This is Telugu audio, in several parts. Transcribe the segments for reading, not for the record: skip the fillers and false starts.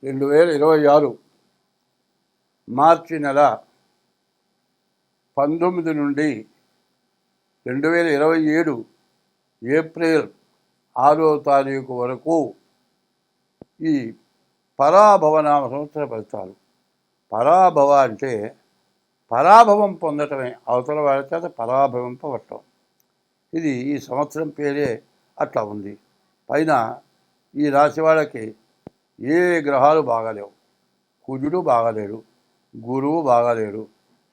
2026 మార్చి నెల 19 నుండి 2027 ఏప్రిల్ 6వ తారీఖు వరకు ఈ పరాభవనామ సంవత్సర ఫలితాలు. పరాభవ అంటే పరాభవం పొందటమే, అవతల వారి చేత పరాభవింపబట్టం. ఇది ఈ సంవత్సరం పేరే అట్లా ఉంది. పైన ఈ రాశి వాళ్ళకి ఏ గ్రహాలు బాగాలేవు. కుజుడు బాగాలేడు, గురువు బాగాలేడు,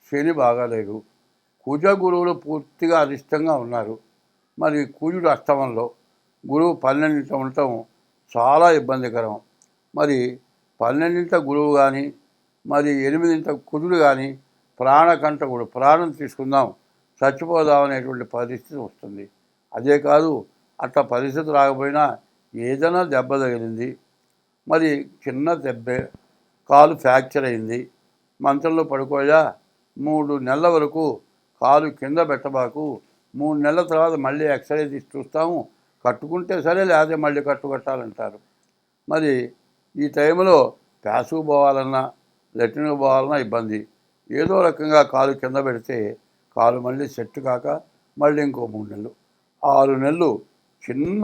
శని బాగాలేడు. కుజ గురువులు పూర్తిగా అరిష్టంగా ఉన్నారు. మరి కుజుడు అష్టమంలో, గురువు 12 ఉండటం చాలా ఇబ్బందికరం. మరి 12 గురువు కానీ, మరి 8 కుజుడు కానీ ప్రాణకంటకుడు, ప్రాణం తీసుకుందాం చచ్చిపోదామనేటువంటి పరిస్థితి వస్తుంది. అదే కాదు, అట్లా పరిస్థితి రాకపోయినా ఏదైనా దెబ్బ తగిలింది, మరి చిన్న దెబ్బే, కాలు ఫ్రాక్చర్ అయింది, మంచంలో పడుకోయా 3 నెలల వరకు కాలు కింద పెట్టబాకు, 3 నెలల తర్వాత మళ్ళీ ఎక్స్రే తీసి చూస్తాము, కట్టుకుంటే సరే లేకపోతే మళ్ళీ కట్టాలంటారు. మరి ఈ టైంలో ప్యాసుకు పోవాలన్నా లెట్రిన్కి పోవాలన్నా ఇబ్బంది. ఏదో రకంగా కాలు కింద పెడితే కాలు మళ్ళీ సెట్ కాక మళ్ళీ ఇంకో 3 నెలలు, 6 నెలలు చిన్న,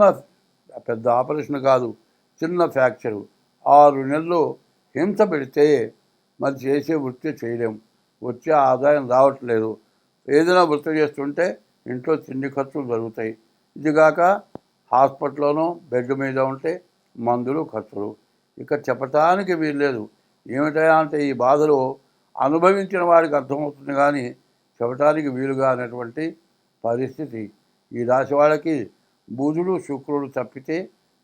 పెద్ద ఆపరేషన్ కాదు, చిన్న ఫ్రాక్చరు, 6 నెలలు హింస పెడితే మరి చేసే వృత్తి చేయలేము, వచ్చే ఆదాయం రావట్లేదు. ఏదైనా వృత్తి చేస్తుంటే ఇంట్లో తిండి ఖర్చులు జరుగుతాయి. ఇదిగాక హాస్పిటల్లోనూ బెడ్ మీద ఉంటే మందులు ఖర్చులు, ఇక చెప్పటానికి వీల్లేదు. ఏమిటయా అంటే ఈ బాధలు అనుభవించిన వాడికి అర్థమవుతుంది, కానీ చెప్పటానికి వీలుగా అనేటువంటి పరిస్థితి. ఈ రాశి వాళ్ళకి బుధుడు శుక్రుడు తప్పితే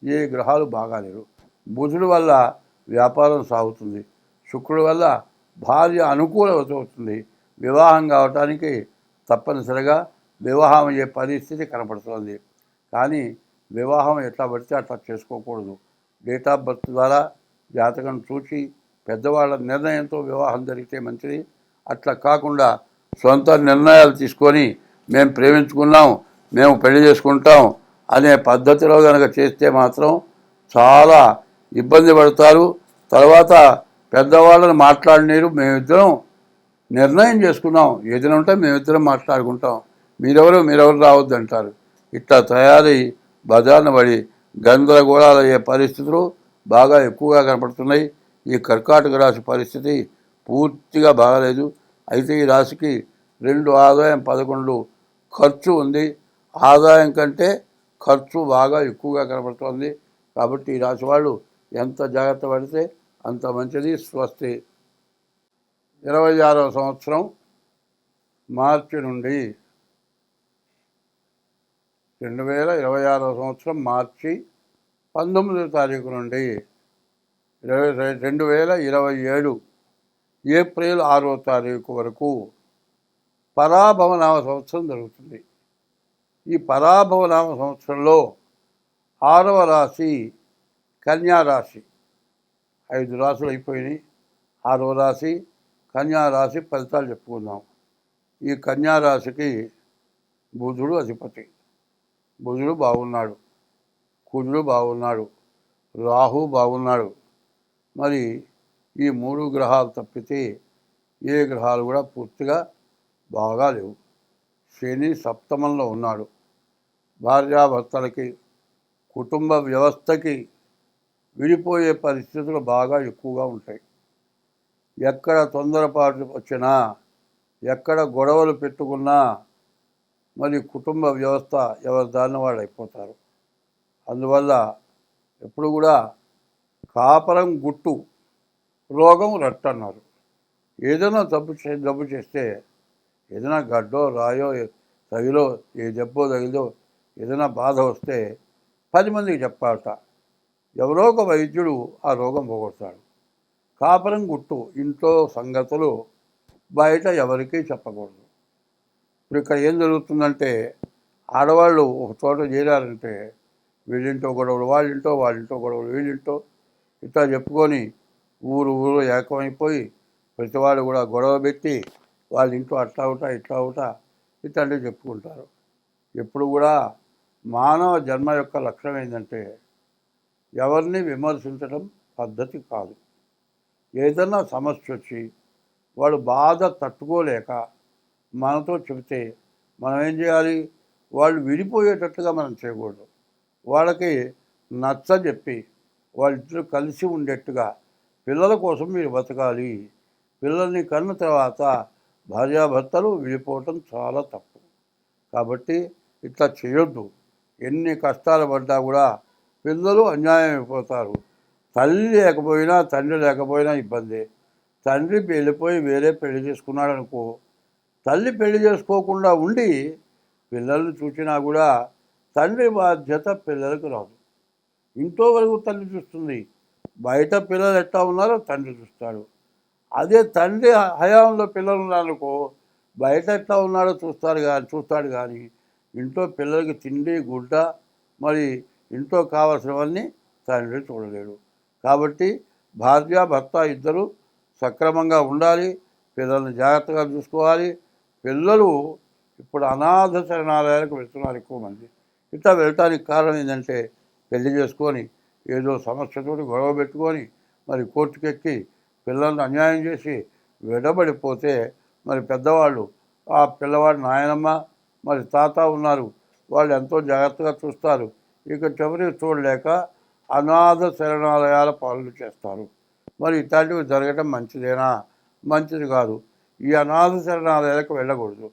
ఏ గ్రహాలు బాగాలేరు. బుధుడు వల్ల వ్యాపారం సాగుతుంది, శుక్రుడి వల్ల భార్య అనుకూలత అవుతుంది, వివాహం కావటానికి తప్పనిసరిగా వివాహం అయ్యే పరిస్థితి కనపడుతుంది. కానీ వివాహం ఎట్లా పడితే అట్లా చేసుకోకూడదు. డేట్ ఆఫ్ బర్త్ ద్వారా జాతకం చూసి పెద్దవాళ్ళ నిర్ణయంతో వివాహం జరిగితే మంచిది. అట్లా కాకుండా సొంత నిర్ణయాలు తీసుకొని మేము ప్రేమించుకున్నాం, మేము పెళ్లి చేసుకుంటాం అనే పద్ధతిలో కనుక చేస్తే మాత్రం చాలా ఇబ్బంది పడతారు. తర్వాత పెద్దవాళ్ళని మాట్లాడినీరు, మేమిద్దరం నిర్ణయం చేసుకున్నాం, ఏదైనా ఉంటే మేమిద్దరం మాట్లాడుకుంటాం, మీరెవరు రావద్దు అంటారు. ఇట్లా తయారై బజార్న పడి గందరగోళాలు అయ్యే పరిస్థితులు బాగా ఎక్కువగా కనపడుతున్నాయి. ఈ కర్కాటక రాశి పరిస్థితి పూర్తిగా బాగాలేదు. అయితే ఈ రాశికి 2 ఆదాయం 11 ఖర్చు ఉంది. ఆదాయం కంటే ఖర్చు బాగా ఎక్కువగా కనపడుతుంది. కాబట్టి ఈ రాశి వాళ్ళు ఎంత జాగ్రత్త పడితే అంత మంచిది. స్వస్తి. 26వ సంవత్సరం మార్చి నుండి 2026వ సంవత్సరం మార్చి 19వ తారీఖు నుండి 2027 ఏప్రిల్ 6వ తారీఖు వరకు పరాభవనామ సంవత్సరం జరుగుతుంది. ఈ పరాభవనామ సంవత్సరంలో 6వ రాశి కన్యారాశి. 5 రాశులు అయిపోయినాయి. 6వ రాశి కన్యారాశి ఫలితాలు చెప్పుకుందాం. ఈ కన్యారాశికి బుధుడు అధిపతి. బుధుడు బాగున్నాడు, కుజుడు బాగున్నాడు, రాహు బాగున్నాడు. మరి ఈ 3 గ్రహాలు తప్పితే ఏ గ్రహాలు కూడా పూర్తిగా బాగాలేవు. శని సప్తమంలో ఉన్నాడు. భార్యాభర్తలకి, కుటుంబ వ్యవస్థకి విడిపోయే పరిస్థితులు బాగా ఎక్కువగా ఉంటాయి. ఎక్కడ తొందరపాటు వచ్చినా, ఎక్కడ గొడవలు పెట్టుకున్నా మరి కుటుంబ వ్యవస్థ ఎవరి దారిన వాళ్ళు అయిపోతారు. అందువల్ల ఎప్పుడు కూడా కాపరం గుట్టు, రోగం రట్టు అన్నారు. ఏదైనా జబ్బు చేస్తే, ఏదైనా గడ్డో రాయో తగిలో, ఏ జబ్బో తగిలో, ఏదైనా బాధ వస్తే 10 మందికి చెప్పాలట. ఎవరో ఒక వైద్యుడు ఆ రోగం పోగొడతాడు. కాపరం గుట్టు, ఇంట్లో సంగతులు బయట ఎవరికీ చెప్పకూడదు. ఇప్పుడు ఇక్కడ ఏం జరుగుతుందంటే, ఆడవాళ్ళు ఒక చోట చేరారంటే వీళ్ళింటో గొడవలు, వాళ్ళింటో గొడవలు, వీళ్ళింటో ఇట్లా చెప్పుకొని ఊరు ఏకమైపోయి ప్రతివాడు కూడా గొడవ పెట్టి వాళ్ళ ఇంట్లో అట్లా అవుతా ఇట్లా అవుతా ఇట్లాంటివి చెప్పుకుంటారు. ఎప్పుడు కూడా మానవ జన్మ యొక్క లక్షణం ఏంటంటే ఎవరిని విమర్శించడం పద్ధతి కాదు. ఏదన్నా సమస్య వచ్చి వాడు బాధ తట్టుకోలేక మనతో చెబితే మనం ఏం చేయాలి? వాళ్ళు విడిపోయేటట్టుగా మనం చేయకూడదు. వాళ్ళకి నచ్చజెప్పి వాళ్ళిద్దరూ కలిసి ఉండేట్టుగా పిల్లల కోసం మీరు బతకాలి. పిల్లల్ని కన్న తర్వాత భార్యాభర్తలు విడిపోవటం చాలా తప్పు. కాబట్టి ఇట్లా చేయొద్దు. ఎన్ని కష్టాలు పడ్డా కూడా పిల్లలు అన్యాయం అయిపోతారు. తల్లి లేకపోయినా తండ్రి లేకపోయినా ఇబ్బంది. తండ్రి వెళ్ళిపోయి వేరే పెళ్లి చేసుకున్నాడు అనుకో, తల్లి పెళ్లి చేసుకోకుండా ఉండి పిల్లల్ని చూసినా కూడా తండ్రి బాధ్యత పిల్లలకు రాదు. ఇంట్లో వరకు తల్లి చూస్తుంది, బయట పిల్లలు ఎట్లా ఉన్నారో తండ్రి చూస్తాడు. అదే తండ్రి హయాంలో పిల్లలు ఉన్నారనుకో, బయట ఎట్లా ఉన్నాడో చూస్తాడు కానీ ఇంట్లో పిల్లలకి తిండి గుడ్డ మరి ఇంట్లో కావాల్సినవన్నీ తండ్రి చూడలేడు. కాబట్టి భార్య భర్త ఇద్దరు సక్రమంగా ఉండాలి. పిల్లల్ని జాగ్రత్తగా చూసుకోవాలి. పిల్లలు ఇప్పుడు అనాథ శరణాలయాలకు వెళ్తున్నారు ఎక్కువ మంది. ఇట్లా వెళ్ళటానికి కారణం ఏంటంటే పెళ్లి చేసుకొని ఏదో సమస్యతో గొడవ పెట్టుకొని మరి కోర్టుకెక్కి పిల్లల్ని అన్యాయం చేసి విడబడిపోతే మరి పెద్దవాళ్ళు ఆ పిల్లవాడి నాయనమ్మ మరి తాత ఉన్నారు, వాళ్ళు ఎంతో జాగ్రత్తగా చూస్తారు. ఇక చివరికి చూడలేక అనాథ శరణాలయాల పాలన చేస్తారు. మరి ఇట్లాంటివి జరగటం మంచిదేనా? మంచిది కాదు. ఈ అనాథ శరణాలయాలకు వెళ్ళకూడదు.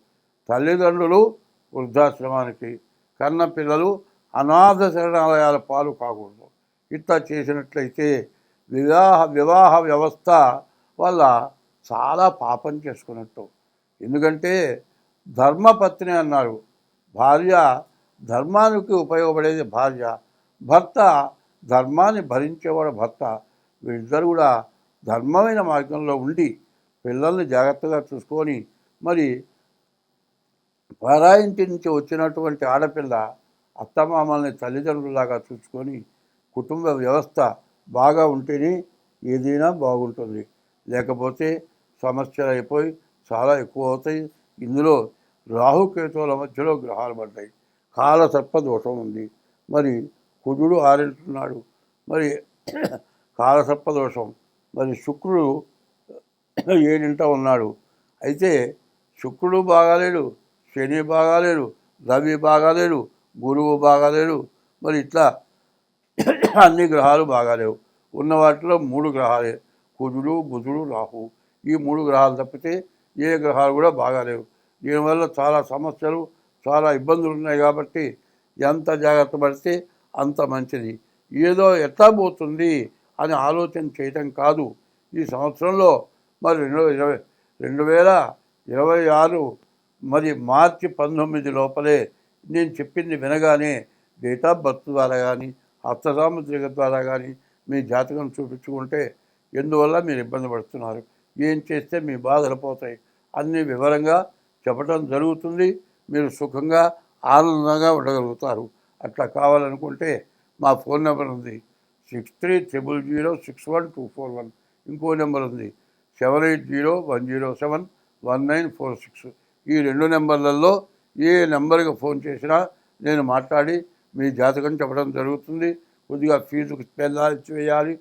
తల్లిదండ్రులు వృద్ధాశ్రమానికి, కన్న పిల్లలు అనాథ శరణాలయాల పాలు కాకూడదు. ఇట్లా చేసినట్లయితే వివాహ వ్యవస్థ వల్ల చాలా పాపం చేసుకున్నట్టు. ఎందుకంటే ధర్మపత్ని అన్నారు. భార్య ధర్మానికి ఉపయోగపడేది భార్య, భర్త ధర్మాన్ని భరించేవాడు భర్త. వీళ్ళిద్దరు కూడా ధర్మమైన మార్గంలో ఉండి పిల్లల్ని జాగ్రత్తగా చూసుకొని మరి పరాయింటి నుంచి వచ్చినటువంటి ఆడపిల్ల అత్తమామల్ని తల్లిదండ్రులాగా చూసుకొని కుటుంబ వ్యవస్థ బాగా ఉంటేనే ఏదైనా బాగుంటుంది. లేకపోతే సమస్యలు అయిపోయి చాలా ఎక్కువ అవుతాయి. ఇందులో రాహుకేతువుల మధ్యలో గ్రహాలు పడ్డాయి. కాలసర్ప దోషం ఉంది. మరి కుజుడు ఆరింటున్నాడు. మరి కాలసర్ప దోషం. మరి శుక్రుడు ఏడింట ఉన్నాడు. అయితే శుక్రుడు బాగాలేడు, శని బాగాలేడు, రవి బాగాలేడు, గురువు బాగాలేడు. మరి ఇట్లా అన్ని గ్రహాలు బాగాలేవు. ఉన్న వాటిలో 3 గ్రహాలే, కుజుడు బుధుడు రాహు. ఈ 3 గ్రహాలు తప్పితే ఏ గ్రహాలు కూడా బాగాలేవు. దీనివల్ల చాలా సమస్యలు చాలా ఇబ్బందులు ఉన్నాయి. కాబట్టి ఎంత జాగ్రత్త పడితే అంత మంచిది. ఏదో ఎట్లా పోతుంది అని ఆలోచన చేయటం కాదు. ఈ సంవత్సరంలో మరి 2026 మరి మార్చి 19 లోపలే నేను చెప్పింది వినగానే డేట్ ఆఫ్ బర్త్ ద్వారా కానీ హస్తసాముద్రిక ద్వారా కానీ మీ జాతకం చూపించుకుంటే ఎందువల్ల మీరు ఇబ్బంది పడుతున్నారు, ఏం చేస్తే మీ బాధలు పోతాయి అన్ని వివరంగా చెప్పడం జరుగుతుంది. మీరు సుఖంగా ఆనందంగా ఉండగలుగుతారు. అట్లా కావాలనుకుంటే మా ఫోన్ నెంబర్ ఉంది 6300061241. ఇంకో నెంబర్ ఉంది 7801071946. ఈ 2 నెంబర్లలో ఏ నెంబర్కి ఫోన్ చేసినా నేను మాట్లాడి మీ జాతకం చెప్పడం జరుగుతుంది. కొద్దిగా ఫీజు వేయాలి.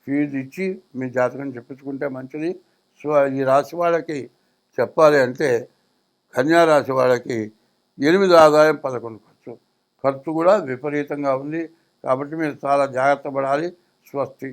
ఫీజు ఇచ్చి మీ జాతకం చెప్పించుకుంటే మంచిది. సో ఈ రాశి వాళ్ళకి చెప్పాలి అంటే కన్యా రాశి వాళ్ళకి 8 ఆదాయం 11 ఖర్చు. ఖర్చు కూడా విపరీతంగా ఉంది. కాబట్టి మీరు చాలా జాగ్రత్త పడాలి. స్వస్తి.